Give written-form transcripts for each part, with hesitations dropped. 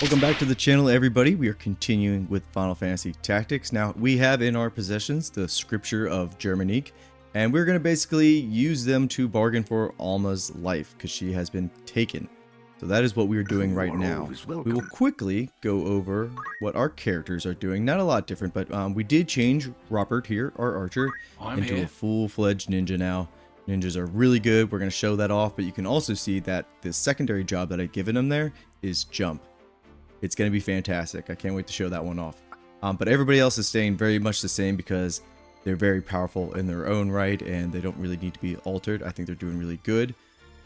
Welcome back to the channel, everybody. We are continuing with Final Fantasy Tactics. Now, we have in our possessions the Scripture of Germanique, and we're going to basically use them to bargain for Alma's life, because she has been taken. So that is what we are doing right now. We will quickly go over what our characters are doing. Not a lot different, but we did change Robert here, our archer, into a full-fledged ninja now. Ninjas are really good. We're going to show that off, but you can also see that the secondary job that I've given him there is jump. It's going to be fantastic. I can't wait to show that one off. But everybody else is staying very much the same because they're very powerful in their own right and they don't really need to be altered. I think they're doing really good.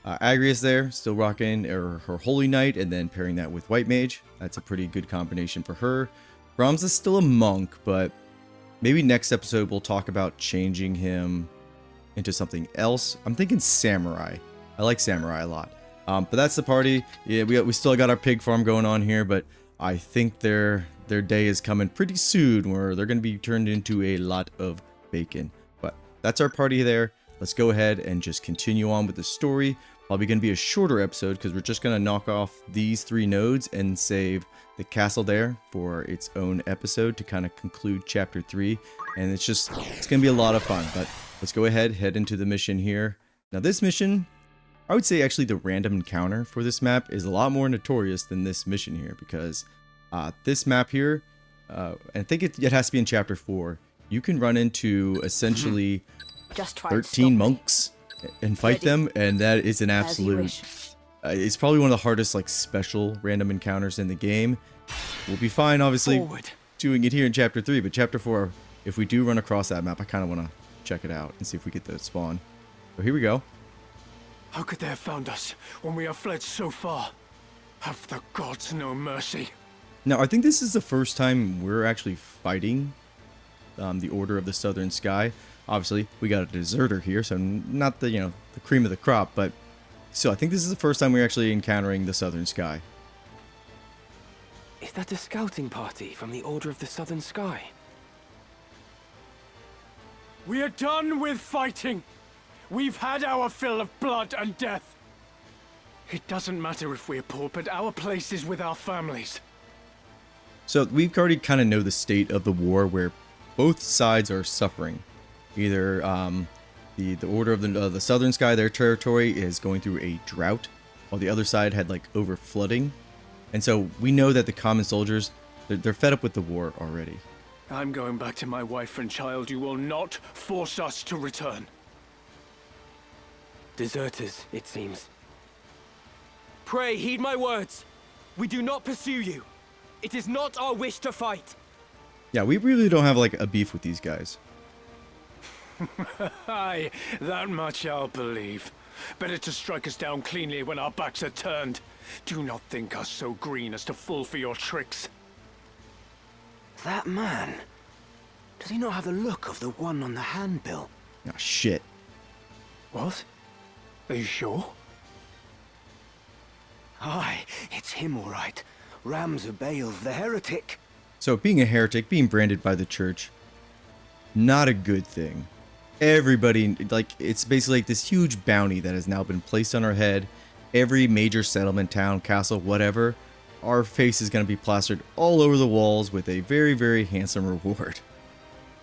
Agria's there, still rocking her Holy Knight and then pairing that with White Mage. That's a pretty good combination for her. Ramza's still a monk, but maybe next episode we'll talk about changing him into something else. I'm thinking Samurai. I like Samurai a lot. But that's the party. Yeah, we still got our pig farm going on here, but I think their day is coming pretty soon where they're going to be turned into a lot of bacon. But that's our party there. Let's go ahead and just continue on with the story. Probably going to be a shorter episode because we're just going to knock off these 3 nodes and save the castle there for its own episode to kind of conclude chapter 3. And it's going to be a lot of fun. But let's go ahead, head into the mission here. Now this mission, I would say actually the random encounter for this map is a lot more notorious than this mission here because this map here, I think it has to be in chapter 4, you can run into essentially 13 monks and fight them, and that is an absolute, it's probably one of the hardest like special random encounters in the game. We'll be fine obviously doing it here in chapter 3, but chapter 4, if we do run across that map, I kind of want to check it out and see if we get the spawn. So here we go. How could they have found us when we have fled so far? Have the gods no mercy? Now, I think this is the first time we're actually fighting the Order of the Southern Sky. Obviously, we got a deserter here, so not the, the cream of the crop, but still, I think this is the first time we're actually encountering the Southern Sky. Is that a scouting party from the Order of the Southern Sky? We are done with fighting. We've had our fill of blood and death. It doesn't matter if we're poor, but our place is with our families. So we've already kind of know the state of the war where both sides are suffering. Either the Order of the Southern Sky, their territory is going through a drought, while the other side had like over flooding. And so we know that the common soldiers, they're fed up with the war already. I'm going back to my wife and child. You will not force us to return. Deserters, it seems. Pray, heed my words. We do not pursue you. It is not our wish to fight. Yeah, we really don't have like a beef with these guys. Aye, that much I'll believe. Better to strike us down cleanly when our backs are turned. Do not think us so green as to fall for your tricks. That man, does he not have the look of the one on the handbill? Oh, shit. What? Are you sure? Aye, it's him all right. Ramza Beoulve, the heretic. So being a heretic, being branded by the church, not a good thing. Everybody, like, it's basically like this huge bounty that has now been placed on our head. Every major settlement, town, castle, whatever, our face is going to be plastered all over the walls with a very, very handsome reward.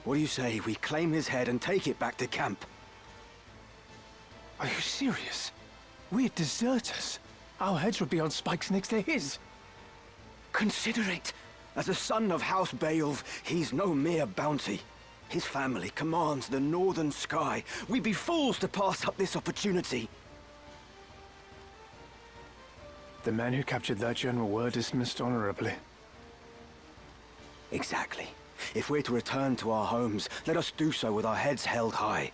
What do you say we claim his head and take it back to camp? Are you serious? We're deserters. Our heads would be on spikes next to his. Consider it. As a son of House Beoulve, he's no mere bounty. His family commands the northern sky. We'd be fools to pass up this opportunity. The men who captured that general were dismissed honorably. Exactly. If we're to return to our homes, let us do so with our heads held high.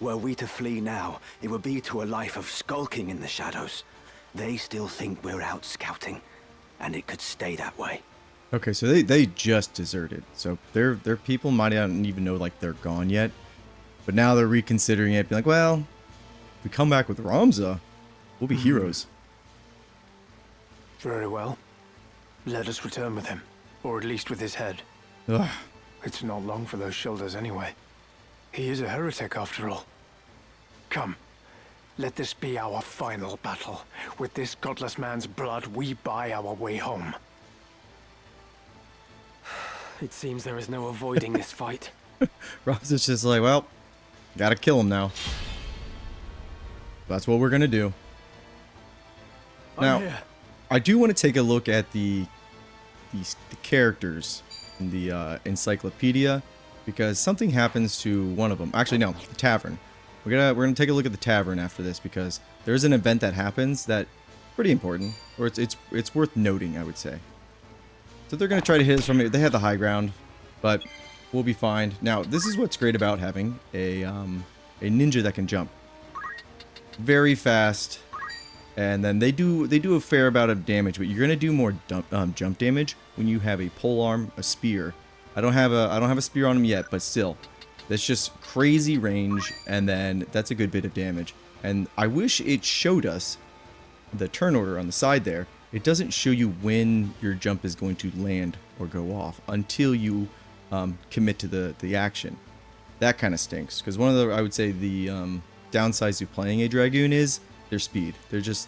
Were we to flee now, it would be to a life of skulking in the shadows. They still think we're out scouting, and it could stay that way. Okay, so they just deserted. So their people might not even know like they're gone yet. But now they're reconsidering it, being like, well, if we come back with Ramza, we'll be heroes. Very well. Let us return with him, or at least with his head. Ugh. It's not long for those shoulders anyway. He is a heretic after all. Come. Let this be our final battle. With this godless man's blood, we buy our way home. It seems there is no avoiding this fight. Ramza's just like, well, gotta kill him now. That's what we're gonna do. Now, I do want to take a look at the characters in the encyclopedia, because something happens to one of them. Actually, no, the tavern. We're gonna take a look at the tavern after this, because there's an event that happens that pretty important, or it's worth noting, I would say. So they're gonna try to hit us from it. They have the high ground, but we'll be fine. Now, this is what's great about having a ninja that can jump very fast, and then they do a fair amount of damage. But you're gonna do more jump damage when you have a polearm, a spear. I don't have a spear on him yet, but still, that's just crazy range, and then that's a good bit of damage. And I wish it showed us the turn order on the side there. It doesn't show you when your jump is going to land or go off until you commit to the action. That kind of stinks, because one of the, I would say, the downsides to playing a Dragoon is their speed. This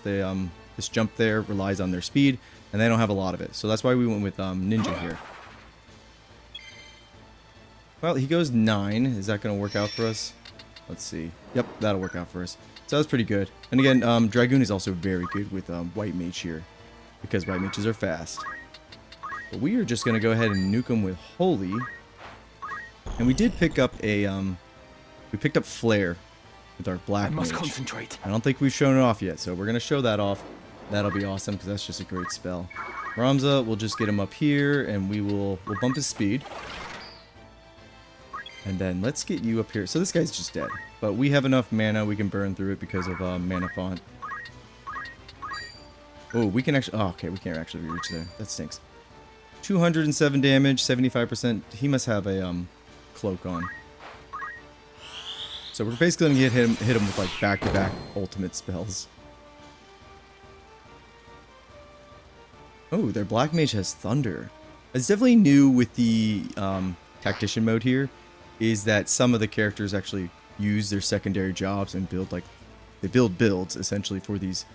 jump there relies on their speed, and they don't have a lot of it. So that's why we went with Ninja here. Well, he goes 9. Is that going to work out for us? Let's see. Yep, that'll work out for us. So that's pretty good. And again, Dragoon is also very good with White Mage here, because White Mages are fast. But we are just going to go ahead and nuke him with Holy. And we did pick up a, we picked up Flare with our Black Mage. I must concentrate. I don't think we've shown it off yet, so we're going to show that off. That'll be awesome, because that's just a great spell. Ramza, we'll just get him up here, and we'll bump his speed. And then let's get you up here. So this guy's just dead, but we have enough mana. We can burn through it because of mana font. Oh, we can actually... Oh, okay, we can't actually reach there. That stinks. 207 damage, 75%. He must have a cloak on. So we're basically going to hit him with like back-to-back ultimate spells. Oh, their Black Mage has Thunder. It's definitely new with the Tactician mode here, is that some of the characters actually use their secondary jobs and build builds essentially for these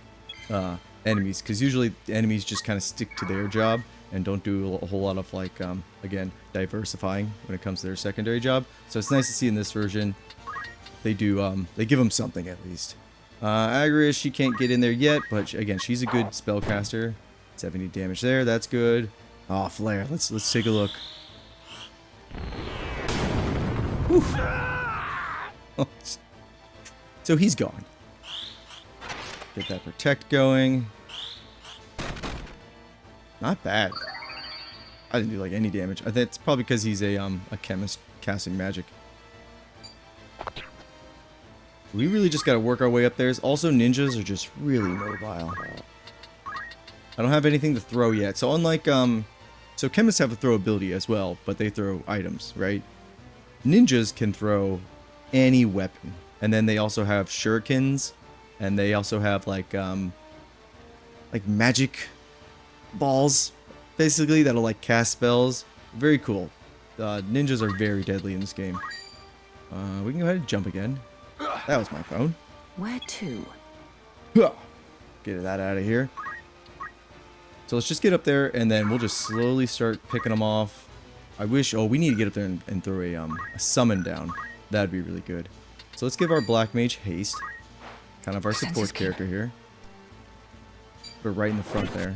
enemies, because usually the enemies just kind of stick to their job and don't do a whole lot of like again, diversifying when it comes to their secondary job. So it's nice to see in this version they do they give them something at least. Agris, she can't get in there yet, but again, she's a good spellcaster. 70 damage there, that's good. Oh, Flare, let's take a look. So he's gone. Get that protect going. Not bad. I didn't do like any damage. I think it's probably because he's a chemist casting magic. We really just gotta work our way up there. Also, ninjas are just really mobile. I don't have anything to throw yet. So unlike so chemists have a throw ability as well, but they throw items, right? Ninjas can throw any weapon, and then they also have shurikens, and they also have like magic balls, basically, that'll like cast spells. Very cool. Ninjas are very deadly in this game. We can go ahead and jump again. That was my phone. Where to? Get that out of here. So let's just get up there, and then we'll just slowly start picking them off. I wish... Oh, we need to get up there and throw a summon down. That'd be really good. So let's give our Black Mage haste. Kind of our support character here. But right in the front there.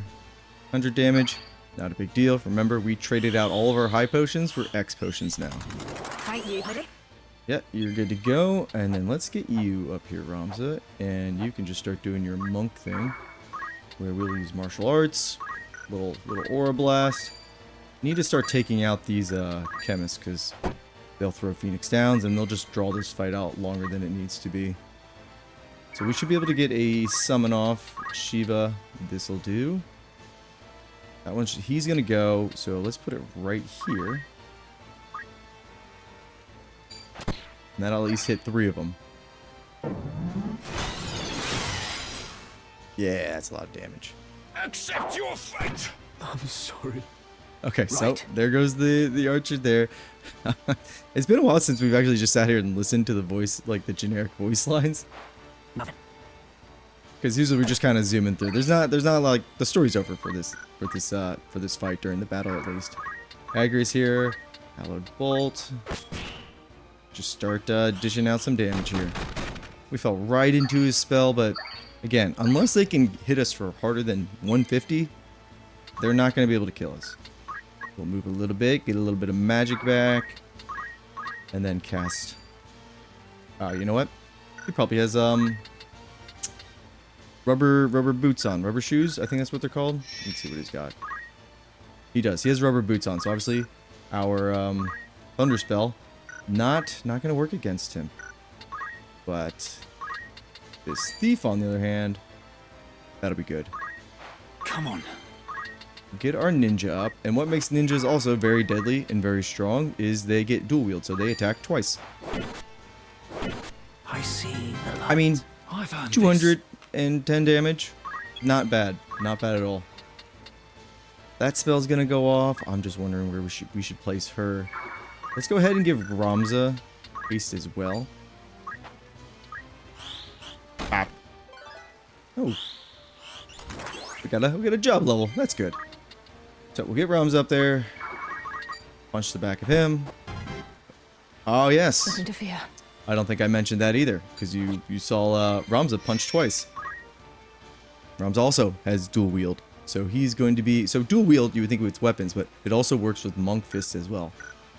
100 damage. Not a big deal. Remember, we traded out all of our high potions for X potions now. Fight you, buddy. Yep, you're good to go. And then let's get you up here, Ramza. And you can just start doing your monk thing, where we'll use martial arts. Little aura blast. Need to start taking out these chemists, because they'll throw Phoenix Downs and they'll just draw this fight out longer than it needs to be. So we should be able to get a summon off Shiva. This'll do. That one, he's gonna go. So let's put it right here. And that'll at least hit 3 of them. Yeah, that's a lot of damage. Accept your fate. I'm sorry. Okay, so there goes the archer there. It's been a while since we've actually just sat here and listened to the voice, like the generic voice lines. Nothing. Because usually we're just kind of zooming through. There's not like the story's over for this fight during the battle at least. Agri's here. Hallowed Bolt. Just start dishing out some damage here. We fell right into his spell, but again, unless they can hit us for harder than 150, they're not going to be able to kill us. We'll move a little bit, get a little bit of magic back, and then cast. You know what? He probably has rubber boots on, rubber shoes. I think that's what they're called. Let's see what he's got. He does. He has rubber boots on. So obviously, our thunder spell not going to work against him. But this thief, on the other hand, that'll be good. Come on. Get our ninja up, and what makes ninjas also very deadly and very strong is they get dual wield, so they attack twice. I see the light. I mean, I've earned 210 damage, not bad at all. That spell's gonna go off. I'm just wondering where we should place her. Let's go ahead and give Ramza haste as well. Ah. Oh, we got a job level. That's good. So we'll get Ramza up there. Punch the back of him. Oh yes. Nothing to fear. I don't think I mentioned that either, because you saw Ramza punch twice. Ramza also has dual wield, so he's going to be dual wield. You would think with weapons, but it also works with monk fists as well.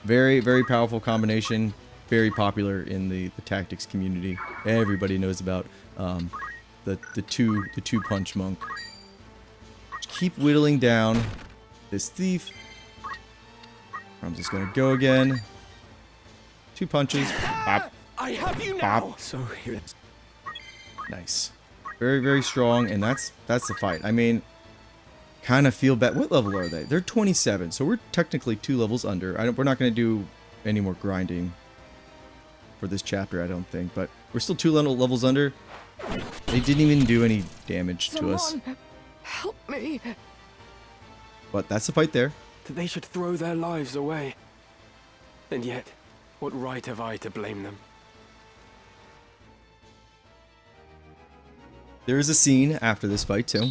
Very, very powerful combination. Very popular in the tactics community. Everybody knows about the two punch monk. Just keep whittling down this thief. Ramza's gonna go again. 2 punches. Bop. I have you now. Bop. So here it's. Nice. Very, very strong, and that's the fight. I mean, kind of feel bad. What level are they? They're 27, so we're technically 2 levels under. We're not going to do any more grinding for this chapter, I don't think, but we're still 2 levels under. They didn't even do any damage to us. Help me. But that's the fight there. That they should throw their lives away. And yet, what right have I to blame them? There is a scene after this fight, too.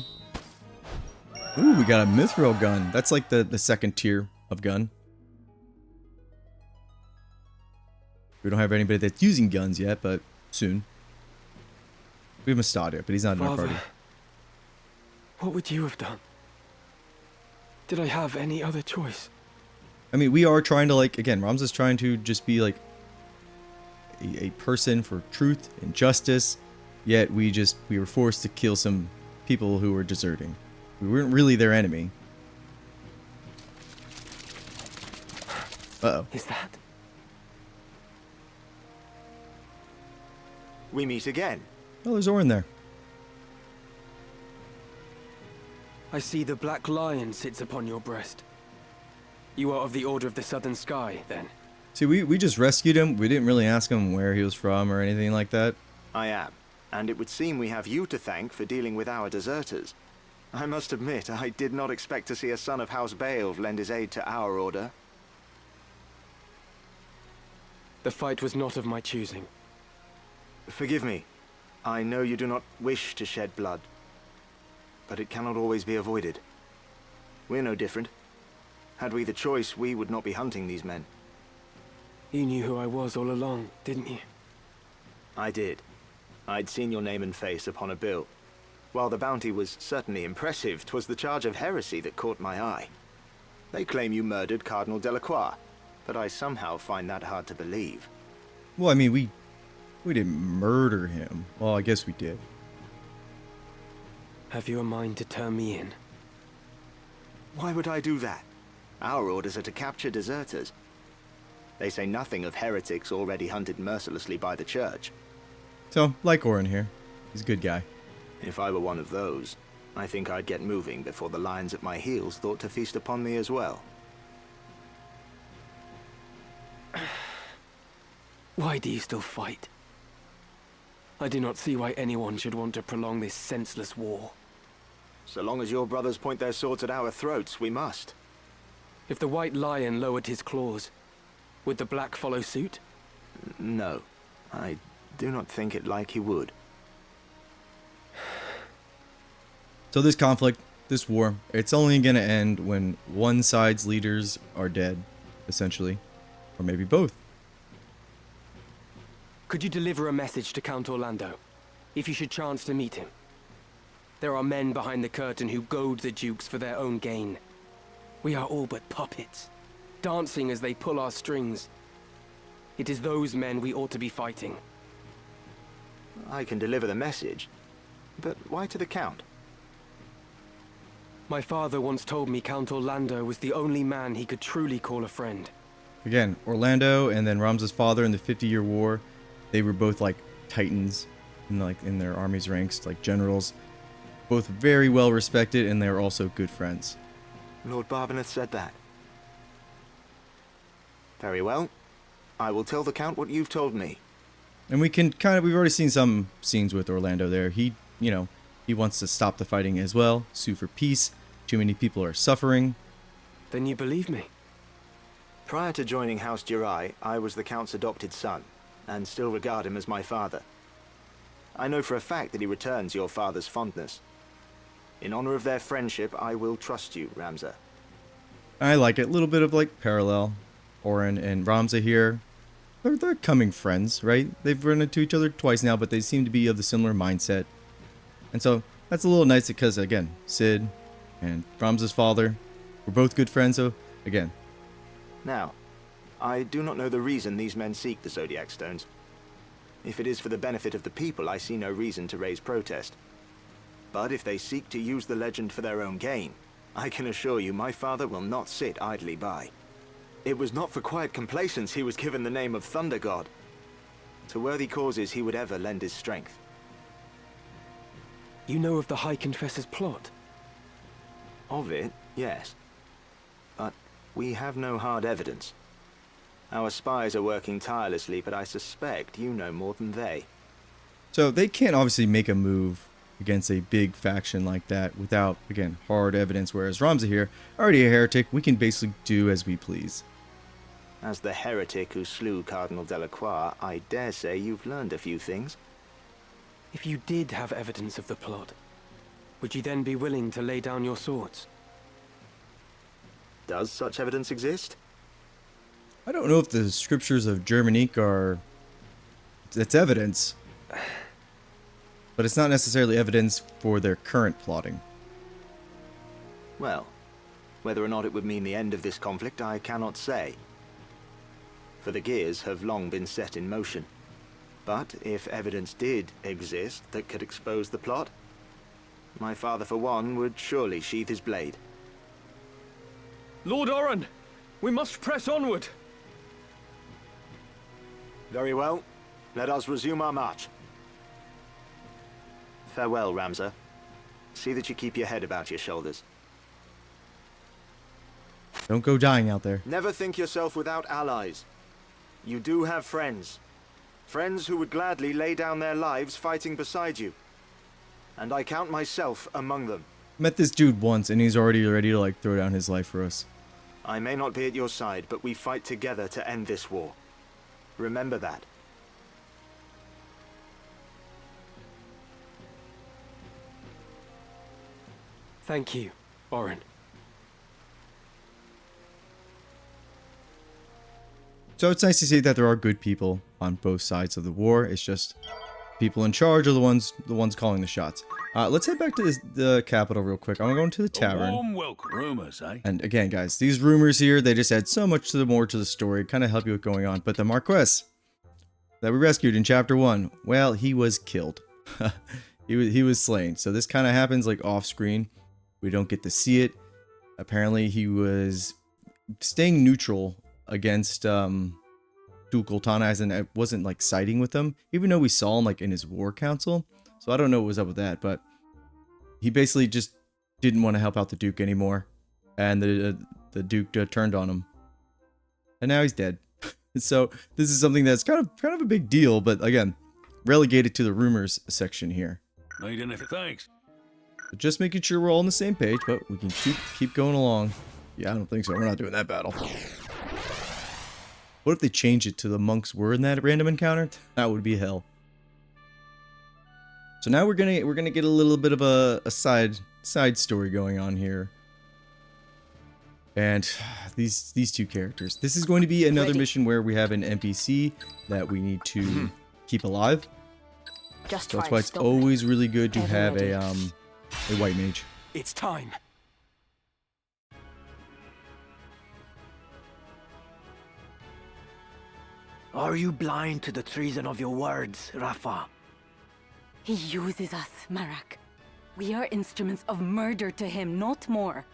Ooh, we got a mithril gun. That's like the second tier of gun. We don't have anybody that's using guns yet, but soon. We have Mustadia, but he's not in our party. What would you have done? Did I have any other choice? I mean, we are trying to, like, again, Ramza's trying to just be, like, a person for truth and justice, yet we were forced to kill some people who were deserting. We weren't really their enemy. Uh-oh. Is that? We meet again. Oh, there's Orin there. I see the black lion sits upon your breast. You are of the Order of the Southern Sky, then? See, we just rescued him. We didn't really ask him where he was from or anything like that. I am, and it would seem we have you to thank for dealing with our deserters. I must admit, I did not expect to see a son of House Beoulve lend his aid to our order. The fight was not of my choosing. Forgive me. I know you do not wish to shed blood, but it cannot always be avoided. We're no different. Had we the choice, we would not be hunting these men. You knew who I was all along, didn't you? I did. I'd seen your name and face upon a bill. While the bounty was certainly impressive, 'twas the charge of heresy that caught my eye. They claim you murdered Cardinal Delacroix, but I somehow find that hard to believe. Well, I mean, we didn't murder him. Well, I guess we did. Have you a mind to turn me in? Why would I do that? Our orders are to capture deserters. They say nothing of heretics already hunted mercilessly by the church. So, like Orin here. He's a good guy. If I were one of those, I think I'd get moving before the lions at my heels thought to feast upon me as well. Why do you still fight? I do not see why anyone should want to prolong this senseless war. So long as your brothers point their swords at our throats, we must. If the white lion lowered his claws, would the black follow suit? No, I do not think it like he would. So this conflict, this war, it's only going to end when one side's leaders are dead, essentially. Or maybe both. Could you deliver a message to Count Orlando, if you should chance to meet him? There are men behind the curtain who goad the dukes for their own gain. We are all but puppets, dancing as they pull our strings. It is those men we ought to be fighting. I can deliver the message, but why to the Count? My father once told me Count Orlando was the only man he could truly call a friend. Again, Orlando and then Ramza's father in the 50-year war, they were both like titans in their army's ranks, like generals. Both very well respected, and they were also good friends. Lord Barbeneth said that. Very well. I will tell the Count what you've told me. And we've already seen some scenes with Orlando there. He wants to stop the fighting as well, sue for peace. Too many people are suffering. Then you believe me? Prior to joining House Durai, I was the Count's adopted son, and still regard him as my father. I know for a fact that he returns your father's fondness. In honor of their friendship, I will trust you, Ramza. I like it. A little bit of like parallel. Oren and Ramza here. They're coming friends, right? They've run into each other twice now, but they seem to be of the similar mindset. And so that's a little nice because, again, Sid and Ramza's father were both good friends. So, again. Now, I do not know the reason these men seek the Zodiac Stones. If it is for the benefit of the people, I see no reason to raise protest. But if they seek to use the legend for their own gain, I can assure you my father will not sit idly by. It was not for quiet complacence he was given the name of Thunder God. To worthy causes he would ever lend his strength. You know of the High Confessor's plot? Of it, yes. But we have no hard evidence. Our spies are working tirelessly, but I suspect you know more than they. So they can't obviously make a move against a big faction like that without, again, hard evidence, whereas Ramza here, already a heretic, we can basically do as we please. As the heretic who slew Cardinal Delacroix, I dare say you've learned a few things. If you did have evidence of the plot, would you then be willing to lay down your swords? Does such evidence exist? I don't know if the scriptures of Germanique are... it's evidence. But it's not necessarily evidence for their current plotting. Well, whether or not it would mean the end of this conflict, I cannot say. For the gears have long been set in motion. But if evidence did exist that could expose the plot, my father, for one, would surely sheathe his blade. Lord Oren, we must press onward. Very well. Let us resume our march. Farewell, Ramza. See that you keep your head about your shoulders. Don't go dying out there. Never think yourself without allies. You do have friends. Friends who would gladly lay down their lives fighting beside you. And I count myself among them. Met this dude once and he's already ready to like throw down his life for us. I may not be at your side, but we fight together to end this war. Remember that. Thank you, Oren. So it's nice to see that there are good people on both sides of the war. It's just people in charge are the ones calling the shots. Let's head back to the capital real quick. I'm going to go into the tavern. Warm welcome. Rumors, eh? And again, guys, these rumors here, they just add so much more to the story, kind of help you with going on. But the Marquess that we rescued in chapter 1, well, he was killed. he was slain. So this kind of happens like off screen. We don't get to see it. Apparently he was staying neutral against Duke Ultana, as in I wasn't like siding with them, even though we saw him like in his war council. So I don't know what was up with that, but he basically just didn't want to help out the Duke anymore, and the Duke turned on him, and now he's dead. So this is something that's kind of a big deal, but again, relegated to the rumors section here. Need anything? Thanks. So just making sure we're all on the same page, but we can keep going along. Yeah, I don't think so. We're not doing that battle. What if they change it to the monks were in that random encounter? That would be hell. So now we're gonna get a little bit of a side side story going on here. And these two characters. This is going to be another mission where we have an NPC that we need to keep alive. So that's why it's always really good to have a white mage. It's time. Are you blind to the treason of your words, Rapha? He uses us, Marach. We are instruments of murder to him, not more.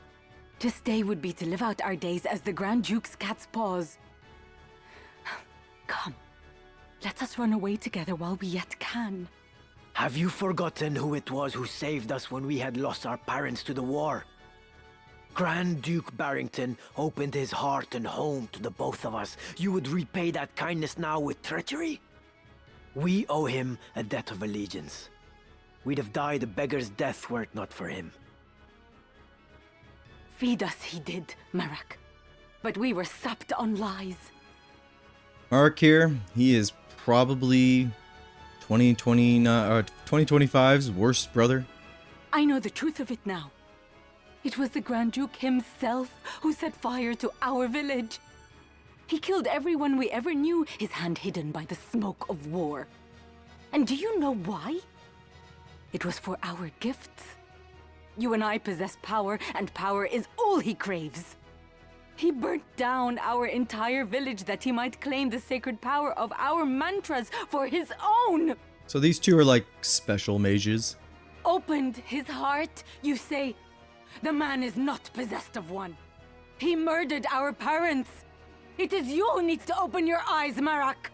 To stay would be to live out our days as the Grand Duke's cat's paws. Come, let us run away together while we yet can. Have you forgotten who it was who saved us when we had lost our parents to the war? Grand Duke Barrington opened his heart and home to the both of us. You would repay that kindness now with treachery? We owe him a debt of allegiance. We'd have died a beggar's death were it not for him. Feed us he did, Marach. But we were sapped on lies. Marach here, he is probably 2025's worst brother. I know the truth of it now. It was the Grand Duke himself who set fire to our village. He killed everyone we ever knew, his hand hidden by the smoke of war. And do you know why? It was for our gifts. You and I possess power, and power is all he craves. He burnt down our entire village that he might claim the sacred power of our mantras for his own. So these two are like special mages. Opened his heart, you say? The man is not possessed of one. He murdered our parents. It is you who needs to open your eyes, Marach.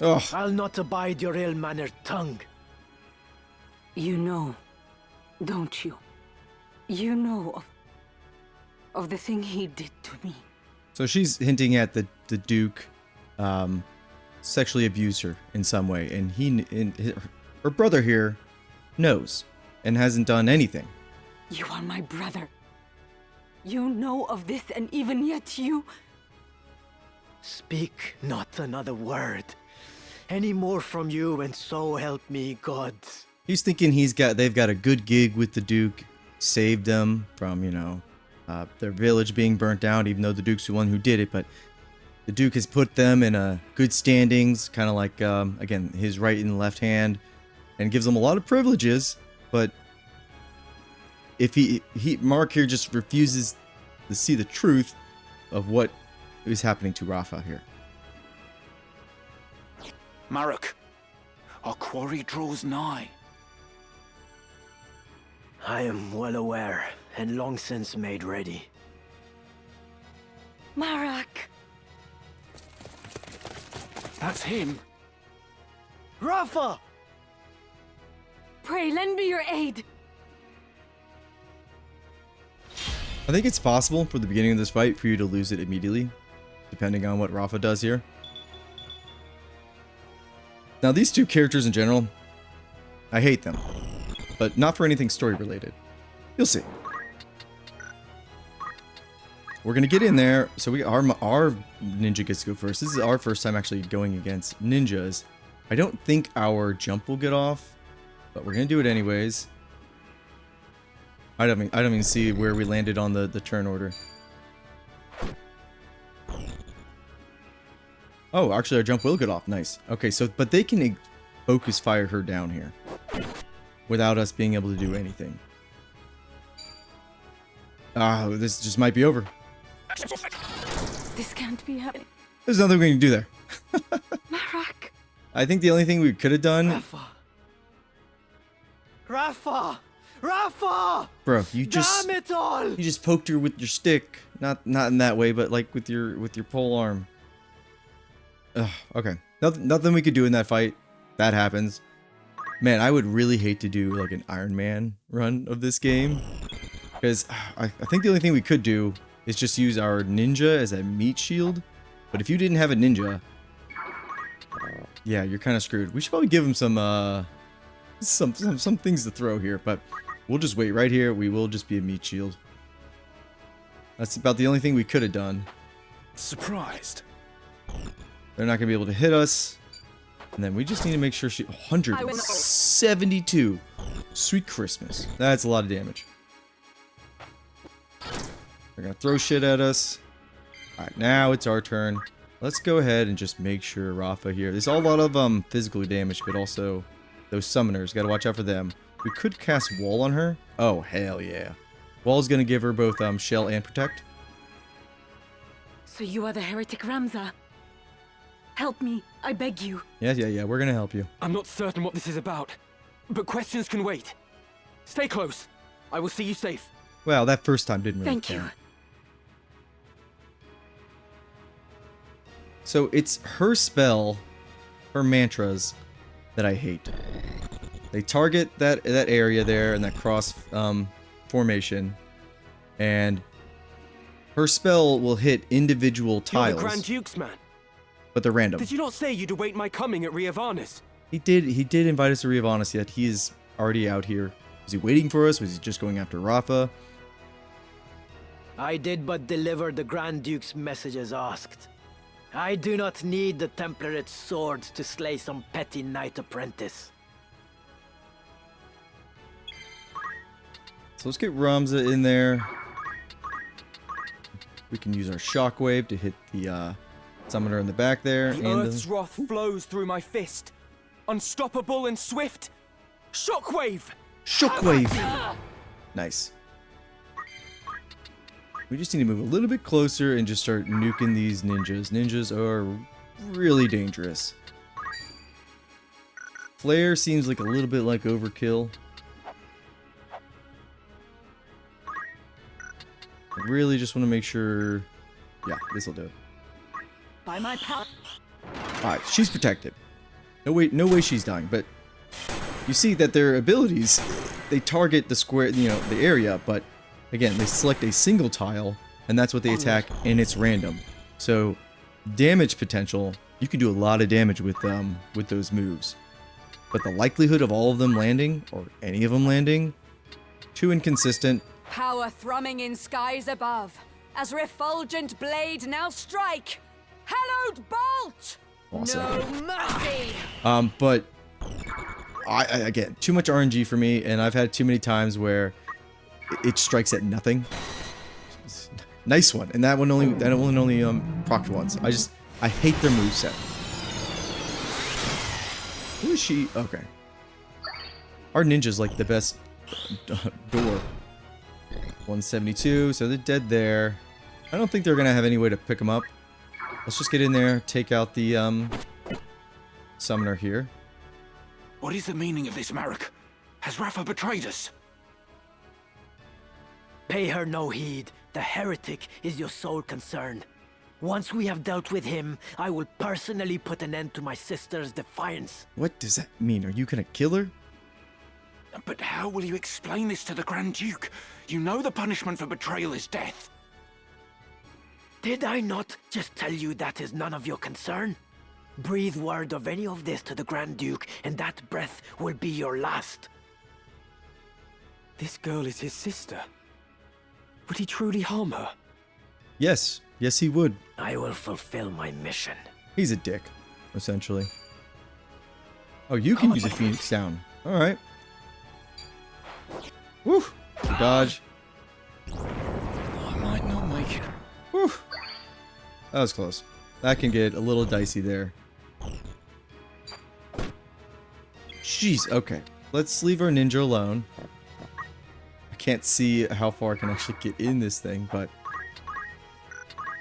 Ugh. I'll not abide your ill-mannered tongue. You know, don't you? You know of the thing he did to me. So she's hinting at the Duke sexually abused her in some way, and her brother here knows and hasn't done anything. You are my brother. You know of this, and even yet you... Speak not another word. Any more from you, and so help me God. He's thinking they've got a good gig with the Duke, saved them from, their village being burnt down, even though the Duke's the one who did it, but the Duke has put them in a good standings, kind of like, again, his right and left hand, and gives them a lot of privileges, but if Marach here just refuses to see the truth of what is happening to Rapha here. Marach, our quarry draws nigh. I am well aware, and long since made ready. Marach! That's him. Rapha! Pray, lend me your aid. I think it's possible for the beginning of this fight for you to lose it immediately, depending on what Rapha does here. Now, these two characters in general, I hate them, but not for anything story related. You'll see. We're gonna get in there, so our ninja gets to go first. This is our first time actually going against ninjas. I don't think our jump will get off, but we're gonna do it anyways. I don't even see where we landed on the turn order. Oh, actually our jump will get off. Nice. Okay, so but they can focus fire her down here without us being able to do anything. Ah, this just might be over. This can't be happening. There's nothing we can do there. Marach! I think the only thing we could have done... Rapha! Rapha! Rapha! Bro, you just... Damn it all! You just poked her with your stick. Not in that way, but like with your pole arm. Ugh, okay. Nothing we could do in that fight. That happens. Man, I would really hate to do like an Iron Man run of this game. Because I think the only thing we could do is just use our ninja as a meat shield. But if you didn't have a ninja... yeah, you're kind of screwed. We should probably give him some things to throw here, but we'll just wait right here. We will just be a meat shield. That's about the only thing we could have done. Surprised. They're not going to be able to hit us. And then we just need to make sure she... 172. Sweet Christmas. That's a lot of damage. They're gonna throw shit at us. Alright, now it's our turn. Let's go ahead and just make sure Rapha here. There's a lot of physical damage, but also those summoners. Gotta watch out for them. We could cast Wall on her. Oh, hell yeah. Wall's gonna give her both Shell and Protect. So you are the heretic Ramza. Help me, I beg you. Yeah, we're gonna help you. I'm not certain what this is about, but questions can wait. Stay close. I will see you safe. Well, that first time didn't really Thank you. count. So it's her spell, her mantras, that I hate. They target that area there and that cross formation, and her spell will hit individual tiles. You're the Grand Duke's man. But they're random. Did you not say you'd await my coming at Ivalice? He did invite us to Ivalice, yet he is already out here. Was he waiting for us? Was he just going after Rapha? I did but deliver the Grand Duke's message as asked. I do not need the Templarate's swords to slay some petty knight apprentice. So let's get Ramza in there. We can use our shockwave to hit the summoner in the back there. The Earth's wrath flows through my fist. Unstoppable and swift. Shockwave! Shockwave! Nice. We just need to move a little bit closer and just start nuking these ninjas. Ninjas are really dangerous. Flare seems like a little bit like overkill. I really just want to make sure... Yeah, this'll do it. By my power. Alright, she's protected. No way she's dying, but... You see that their abilities, they target the square, the area, but... Again, they select a single tile, and that's what they attack, and it's random. So, damage potential, you can do a lot of damage with those moves. But the likelihood of all of them landing, or any of them landing, too inconsistent. Power thrumming in skies above, as refulgent blade now strike! Hallowed bolt! Awesome. No mercy! But, again, too much RNG for me, and I've had too many times where it strikes at nothing. Nice one, and that one only procced once. I hate their moveset. Who is she? Okay. Our ninja's like the best door. 172, so they're dead there. I don't think they're gonna have any way to pick them up. Let's just get in there, take out the summoner here. What is the meaning of this, Marach? Has Rapha betrayed us? Pay her no heed. The heretic is your sole concern. Once we have dealt with him, I will personally put an end to my sister's defiance. What does that mean? Are you gonna kill her? But how will you explain this to the Grand Duke? You know the punishment for betrayal is death. Did I not just tell you that is none of your concern? Breathe word of any of this to the Grand Duke, and that breath will be your last. This girl is his sister. Would he truly harm her? Yes. Yes, he would. I will fulfill my mission. He's a dick, essentially. Oh, you can use a Phoenix down. Alright. Woo! Dodge. I might not make it. Woo! That was close. That can get a little dicey there. Jeez, okay. Let's leave our ninja alone. I can't see how far I can actually get in this thing, but...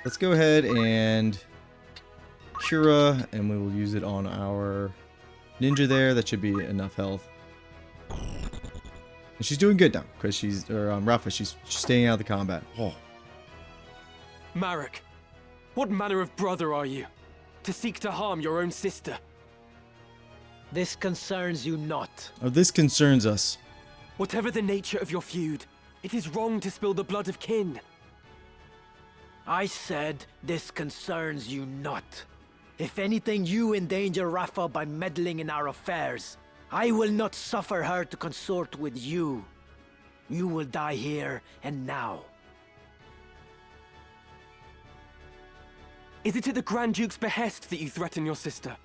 Let's go ahead and... Cura, and we will use it on our ninja there. That should be enough health. And she's doing good now, because she's... Or, Rapha, she's staying out of the combat. Oh. Marach, what manner of brother are you? To seek to harm your own sister? This concerns you not. Oh, this concerns us. Whatever the nature of your feud, it is wrong to spill the blood of kin. I said this concerns you not. If anything, you endanger Rapha by meddling in our affairs. I will not suffer her to consort with you. You will die here and now. Is it at the Grand Duke's behest that you threaten your sister?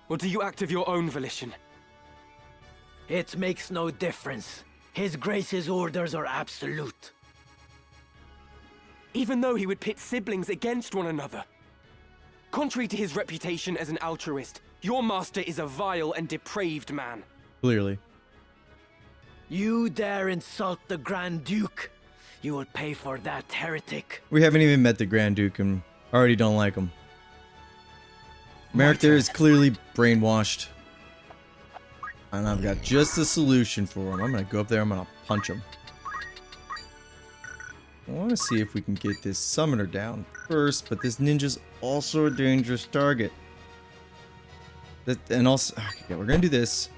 Or do you act of your own volition? It makes no difference. His Grace's orders are absolute. Even though he would pit siblings against one another. Contrary to his reputation as an altruist, your master is a vile and depraved man. Clearly. You dare insult the Grand Duke? You will pay for that, heretic. We haven't even met the Grand Duke and already don't like him. Marach there is clearly brainwashed. And I've got just a solution for him. I'm going to go up there, I'm going to punch him. I want to see if we can get this summoner down first, but this ninja's also a dangerous target. And also, okay, we're going to do this.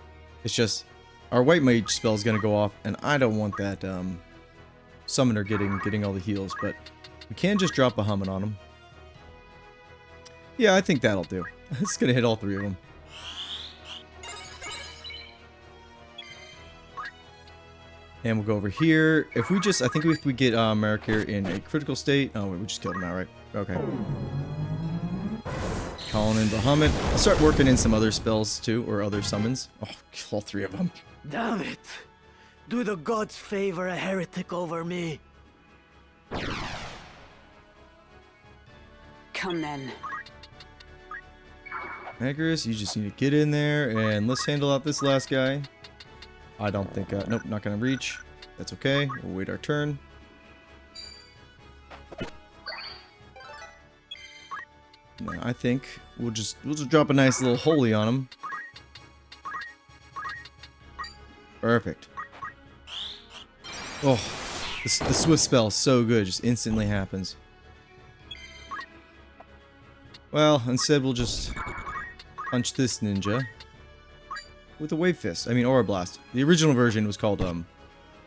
It's just, our white mage spell is going to go off, and I don't want that summoner getting all the heals, but we can just drop a humming on him. Yeah, I think that'll do. It's going to hit all three of them. And we'll go over here. If we just, I think if we get Marach here in a critical state. Oh, wait, we just killed him now, right? Okay. Calling in Bahamut. I'll start working in some other spells too, or other summons. Oh, kill all three of them. Damn it! Do the gods favor a heretic over me? Come then. Magnus, you just need to get in there, and let's handle out this last guy. I don't think, nope, not gonna reach. That's okay, we'll wait our turn. No, I think we'll just drop a nice little holy on him. Perfect. Oh, the swift spell is so good, just instantly happens. Well, instead we'll just punch this ninja with a wave fist. I mean, Aura Blast. The original version was called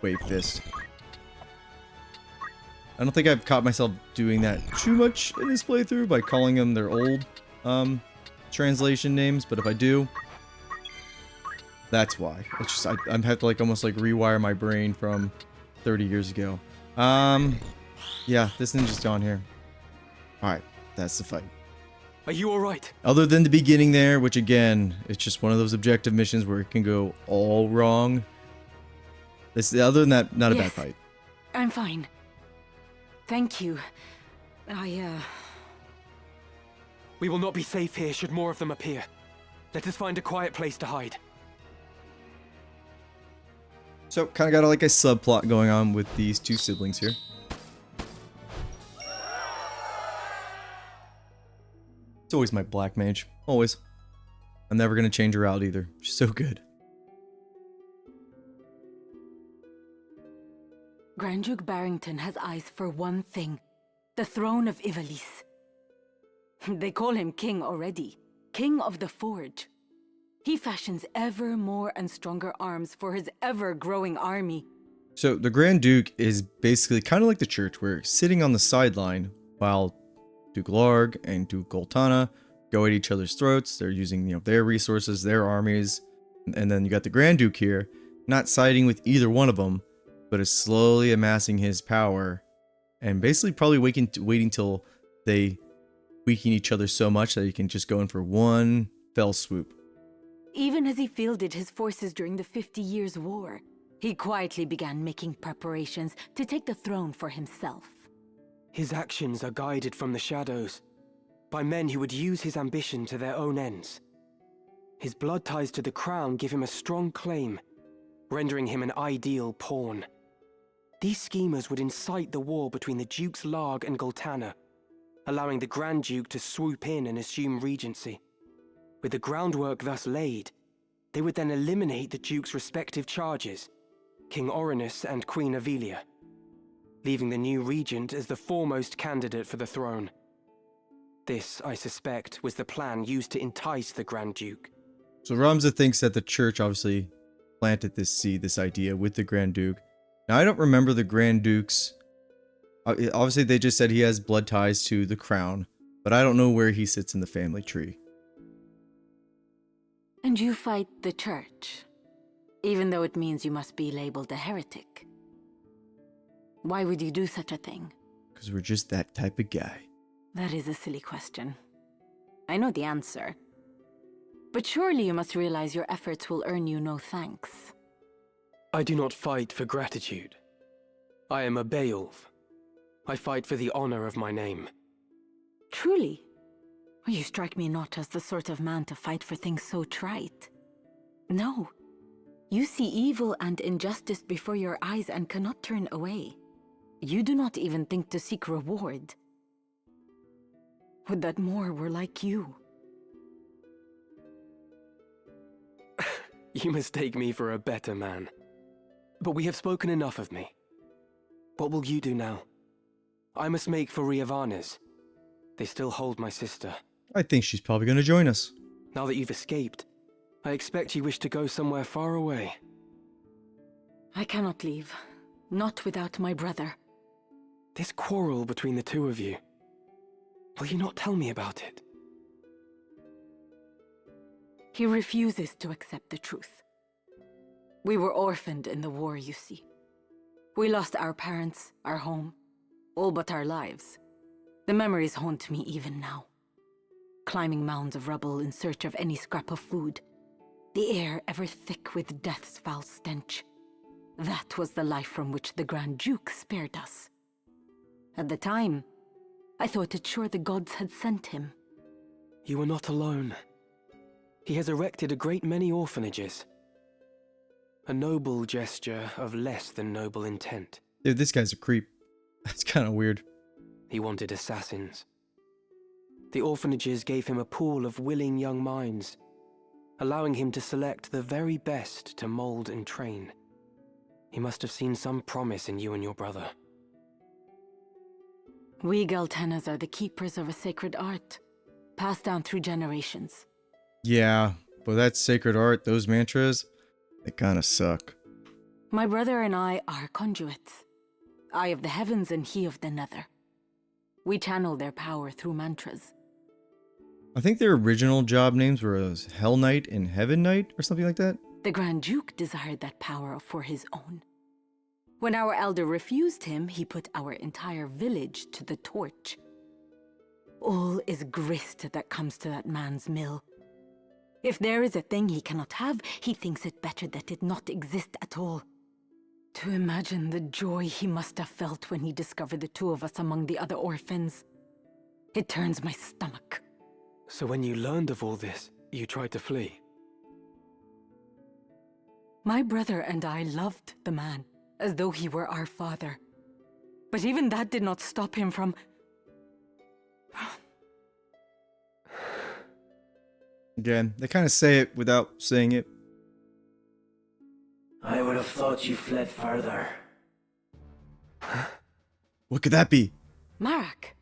Wave Fist. I don't think I've caught myself doing that too much in this playthrough by calling them their old translation names, but if I do, that's why. It's just I have to like almost like rewire my brain from 30 years ago. Yeah, this ninja's gone here. Alright, that's the fight. Are you alright? Other than the beginning there, which again, it's just one of those objective missions where it can go all wrong. Other than that, not a bad fight. I'm fine. Thank you. We will not be safe here should more of them appear. Let us find a quiet place to hide. So, kind of got like a subplot going on with these two siblings here. It's always my black mage. Always. I'm never going to change her out either. She's so good. Grand Duke Barrington has eyes for one thing. The throne of Ivalice. They call him king already. King of the Forge. He fashions ever more and stronger arms for his ever-growing army. So the Grand Duke is basically kind of like the church, where sitting on the sideline while Duke Larg and Duke Goltana go at each other's throats. They're using, their resources, their armies. And then you got the Grand Duke here, not siding with either one of them, but is slowly amassing his power and basically probably waiting till they weaken each other so much that he can just go in for one fell swoop. Even as he fielded his forces during the 50 Years' War, he quietly began making preparations to take the throne for himself. His actions are guided from the shadows, by men who would use his ambition to their own ends. His blood ties to the crown give him a strong claim, rendering him an ideal pawn. These schemers would incite the war between the Dukes Larg and Goltana, allowing the Grand Duke to swoop in and assume regency. With the groundwork thus laid, they would then eliminate the Duke's respective charges, King Orinus and Queen Avelia, leaving the new regent as the foremost candidate for the throne. This, I suspect, was the plan used to entice the Grand Duke. So Ramza thinks that the church obviously planted this seed, this idea with the Grand Duke. Now, I don't remember the Grand Duke's... Obviously, they just said he has blood ties to the crown, but I don't know where he sits in the family tree. And you fight the church, even though it means you must be labeled a heretic. Why would you do such a thing? Because we're just that type of guy. That is a silly question. I know the answer. But surely you must realize your efforts will earn you no thanks. I do not fight for gratitude. I am a Beoulve. I fight for the honor of my name. Truly? You strike me not as the sort of man to fight for things so trite. No. You see evil and injustice before your eyes and cannot turn away. You do not even think to seek reward. Would that more were like you. You mistake me for a better man. But we have spoken enough of me. What will you do now? I must make for Riavanes. They still hold my sister. I think she's probably going to join us. Now that you've escaped, I expect you wish to go somewhere far away. I cannot leave. Not without my brother. This quarrel between the two of you. Will you not tell me about it? He refuses to accept the truth. We were orphaned in the war, you see. We lost our parents, our home, all but our lives. The memories haunt me even now. Climbing mounds of rubble in search of any scrap of food. The air ever thick with death's foul stench. That was the life from which the Grand Duke spared us. At the time, I thought it sure the gods had sent him. You are not alone. He has erected a great many orphanages. A noble gesture of less than noble intent. Dude, this guy's a creep. That's kind of weird. He wanted assassins. The orphanages gave him a pool of willing young minds, allowing him to select the very best to mold and train. He must have seen some promise in you and your brother. We Galtenas are the keepers of a sacred art, passed down through generations. Yeah, but that sacred art, those mantras, they kind of suck. My brother and I are conduits. I of the heavens and he of the nether. We channel their power through mantras. I think their original job names were Hell Knight and Heaven Knight or something like that. The Grand Duke desired that power for his own. When our elder refused him, he put our entire village to the torch. All is grist that comes to that man's mill. If there is a thing he cannot have, he thinks it better that it not exist at all. To imagine the joy he must have felt when he discovered the two of us among the other orphans. It turns my stomach. So when you learned of all this, you tried to flee? My brother and I loved the man, as though he were our father. But even that did not stop him from... Again, they kind of say it without saying it. I would have thought you fled further. What could that be? Marach.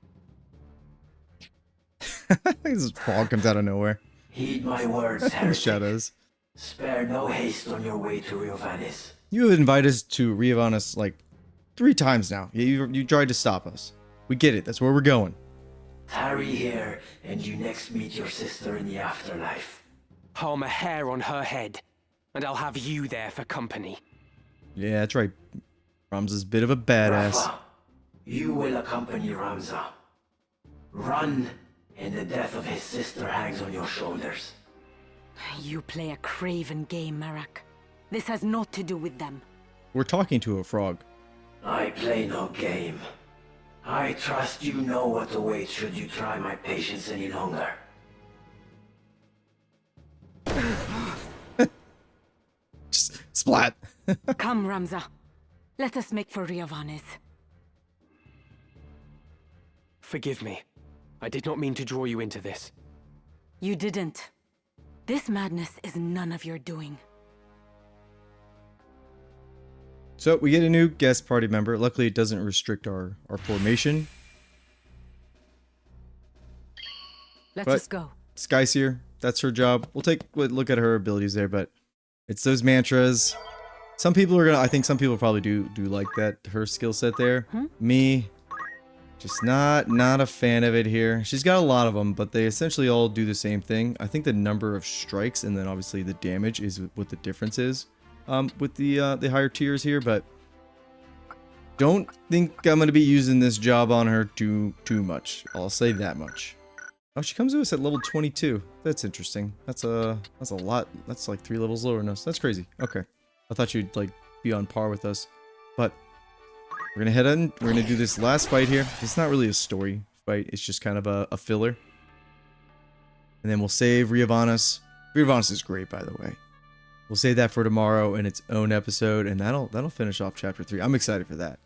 This fog comes out of nowhere. Heed my words, The heretic. shadows. Spare no haste on your way to Riovanes. You have invited us to Riavanes like 3 times now. You tried to stop us. We get it. That's where we're going. Tarry here, and you next meet your sister in the afterlife. Harm a hair on her head, and I'll have you there for company. Yeah, that's right. Ramza's a bit of a badass. Rapha, you will accompany Ramza. Run, and the death of his sister hangs on your shoulders. You play a craven game, Marach. This has naught to do with them. We're talking to a frog. I play no game. I trust you know what awaits should you try my patience any longer. Just splat. Come, Ramza. Let us make for Riavanes. Forgive me. I did not mean to draw you into this. You didn't. This madness is none of your doing. So we get a new guest party member. Luckily, it doesn't restrict our formation. Let But- us go. Sky's here. That's her job. We'll take a look at her abilities there, but it's those mantras. Some people are gonna. I think some people probably do like that, her skill set there. Me, just not a fan of it here. She's got a lot of them, but they essentially all do the same thing. I think the number of strikes and then obviously the damage is what the difference is with the higher tiers here. But don't think I'm gonna be using this job on her too much. I'll say that much. Oh, she comes to us at level 22. That's interesting. That's a lot. That's like 3 levels lower than us. That's crazy. Okay. I thought you'd like be on par with us. But we're gonna head in. We're gonna do this last fight here. It's not really a story fight. It's just kind of a filler. And then we'll save Ivalice. Ivalice is great, by the way. We'll save that for tomorrow in its own episode, and that'll finish off chapter 3. I'm excited for that.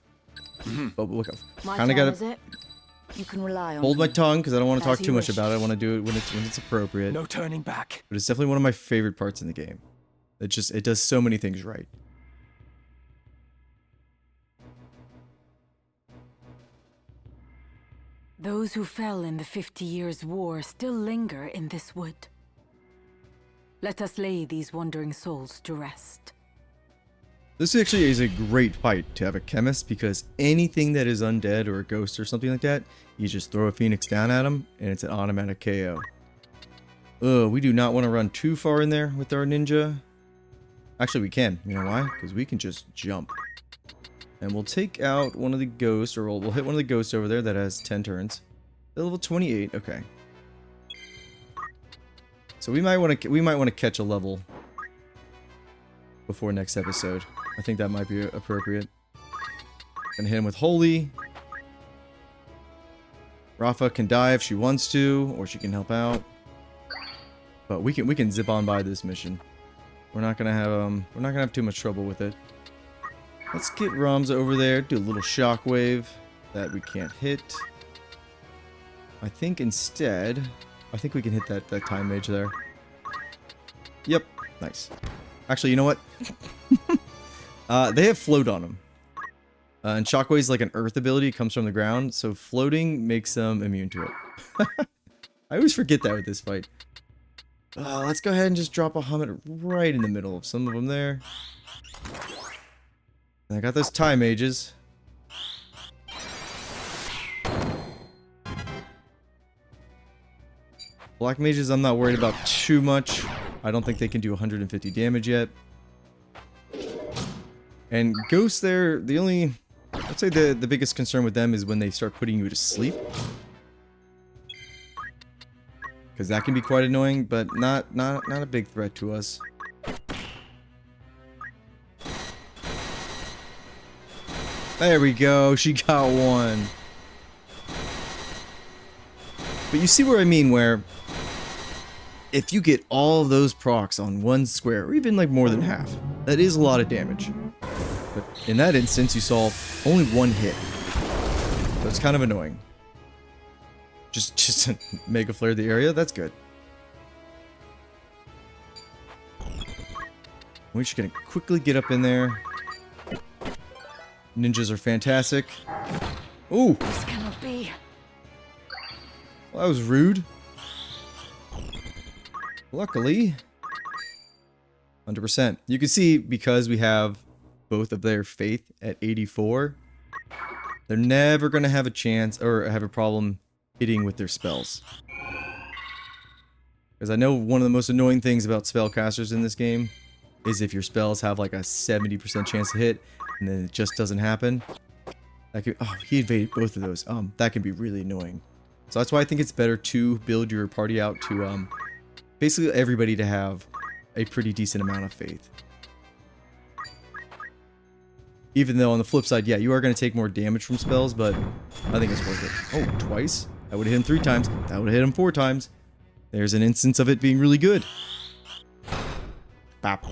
But look, I kind of gotta You can rely on hold my tongue because I don't want to As talk you too much wish. about it. I want to do it when it's appropriate. No turning back. But it's definitely one of my favorite parts in the game. It does so many things right. Those who fell in the 50 Years' War still linger in this wood. Let us lay these wandering souls to rest. This actually is a great fight to have a chemist because anything that is undead or a ghost or something like that, you just throw a phoenix down at them and it's an automatic KO. We do not want to run too far in there with our ninja. Actually, we can. You know why? Because we can just jump. And we'll take out one of the ghosts, or we'll hit one of the ghosts over there that has 10 turns. They're level 28. Okay. So we might want to catch a level before next episode. I think that might be appropriate. Gonna hit him with Holy. Rapha can die if she wants to, or she can help out. But we can zip on by this mission. We're not gonna have too much trouble with it. Let's get Ramza over there, do a little shockwave that we can't hit. I think instead, we can hit that time mage there. Yep, nice. Actually, you know what? They have float on them. And shockwave is like an earth ability, it comes from the ground, so floating makes them immune to it. I always forget that with this fight. Let's go ahead and just drop a Hummet right in the middle of some of them there. And I got those time mages. Black mages I'm not worried about too much. I don't think they can do 150 damage yet. And ghosts there, I'd say the biggest concern with them is when they start putting you to sleep. Because that can be quite annoying, but not a big threat to us. There we go, she got one. But you see where I mean, where if you get all of those procs on one square, or even like more than half, that is a lot of damage. But in that instance, you saw only one hit. So it's kind of annoying. Just mega flare the area, that's good. We're just gonna quickly get up in there. Ninjas are fantastic. Ooh! This cannot be. Well, that was rude. Luckily, 100%. You can see because we have both of their faith at 84, they're never gonna have a chance or have a problem hitting with their spells. Because I know one of the most annoying things about spellcasters in this game is if your spells have like a 70% chance to hit and then it just doesn't happen. That could, oh, he evaded both of those. That can be really annoying. So that's why I think it's better to build your party out to basically everybody to have a pretty decent amount of faith. Even though on the flip side, yeah, you are going to take more damage from spells, but I think it's worth it. Oh, twice? That would have hit him 3 times. That would have hit him 4 times. There's an instance of it being really good. Bap.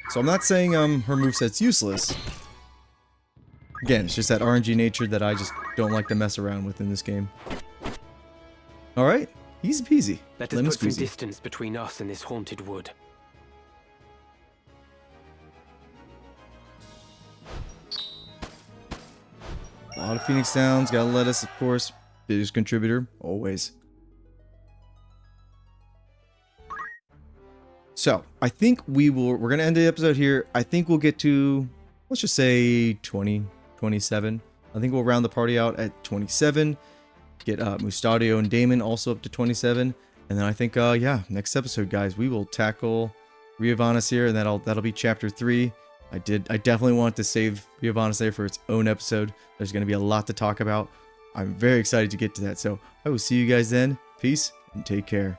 So I'm not saying her moveset's useless. Again, it's just that RNG nature that I just don't like to mess around with in this game. Alright, easy peasy. Let us put some distance between us and this haunted wood. A lot of Phoenix Downs, gotta let us, of course. Biggest contributor, always. So, I think we're gonna end the episode here. I think we'll get to, let's just say 20, 27. I think we'll round the party out at 27. Get Mustadio and Damon also up to 27. And then I think, yeah, next episode, guys, we will tackle Ivalice here, and that'll be chapter 3. I definitely want to save Ivalice for its own episode. There's going to be a lot to talk about. I'm very excited to get to that. So I will see you guys then. Peace and take care.